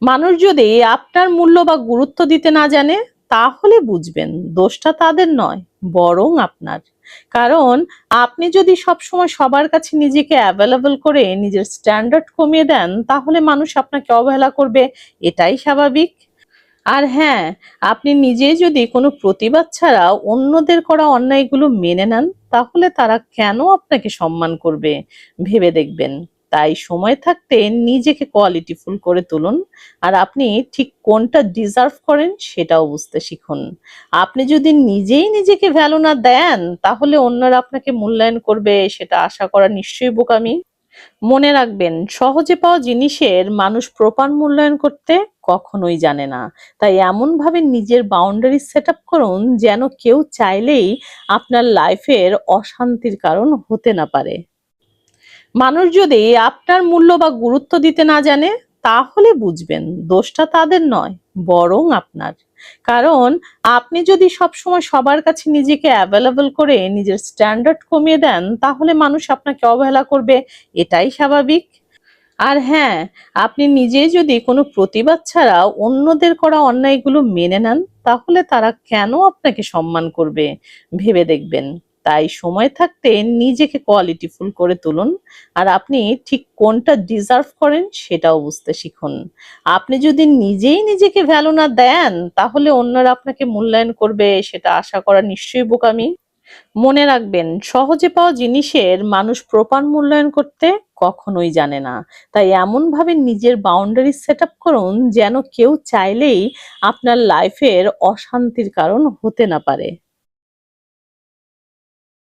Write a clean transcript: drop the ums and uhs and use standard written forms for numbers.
মানুষ যদি আপনার মূল্য বা গুরুত্ব দিতে না জানে, তাহলে বুঝবেন দোষটা তাদের নয়, বরং আপনার। কারণ আপনি যদি সবসময় সবার কাছে নিজেকে অ্যাভেলেবল করে নিজের স্ট্যান্ডার্ড কমিয়ে দেন, তাহলে মানুষ আপনাকে অবহেলা করবে, এটাই স্বাভাবিক। আর হ্যাঁ, আপনি নিজেই যদি কোনো প্রতিবাদ ছাড়া অন্যদের করা অন্যায়গুলো মেনে নেন, তাহলে তারা কেন আপনাকে সম্মান করবে ভেবে দেখবেন। তাই সময় থাকতে নিজেকে কোয়ালিটিফুল করে তুলুন। আর আপনি ঠিক কোনটা ডিজার্ভ করেন সেটাও বুঝতে শিখুন। আপনি যদি নিজেই নিজেকে ভ্যালু না দেন, তাহলে অন্যরা আপনাকে মূল্যায়ন করবে, সেটা আশা করা নিশ্চয়ই বোকামি। মনে রাখবেন, সহজে পাওয়া জিনিসের মানুষ প্রপার মূল্যায়ন করতে কখনোই জানে না। তাই এমন ভাবে নিজের বাউন্ডারি সেট আপ করুন যেন কেউ চাইলেই আপনার লাইফের অশান্তির কারণ হতে না পারে। মানুষ যদি আপনার মূল্য বা গুরুত্ব দিতে না জানে, তাহলে বুঝবেন দোষটা তাদের নয়, বরং আপনার। কারণ আপনি যদি সবসময় সবার কাছে নিজেকে অ্যাভেলেবল করে নিজের স্ট্যান্ডার্ড কমিয়ে দেন, তাহলে মানুষ আপনাকে অবহেলা করবে, এটাই স্বাভাবিক। আর হ্যাঁ, আপনি নিজে যদি কোনো প্রতিবাদ ছাড়া অন্যদের করা অন্যায়গুলো মেনে নেন, তাহলে তারা কেন আপনাকে সম্মান করবে ভেবে দেখবেন। তাই সময় থাকতে নিজেকে কোয়ালিটিফুল করে তুলুন। আর আপনি ঠিক কোনটা ডিজার্ভ করেন সেটাও বুঝতে শিখুন। আপনি যদি নিজেই নিজেকে ভ্যালু না দেন, তাহলে অন্যরা আপনাকে মূল্যায়ন করবে, সেটা আশা করা নিশ্চয়ই বোকামি। মনে রাখবেন, সহজে পাওয়া জিনিসের মানুষ প্রপার মূল্যায়ন করতে কখনোই জানে না। তাই এমন ভাবে নিজের বাউন্ডারি সেট আপ করুন যেন কেউ চাইলেই আপনার লাইফের অশান্তির কারণ হতে না পারে।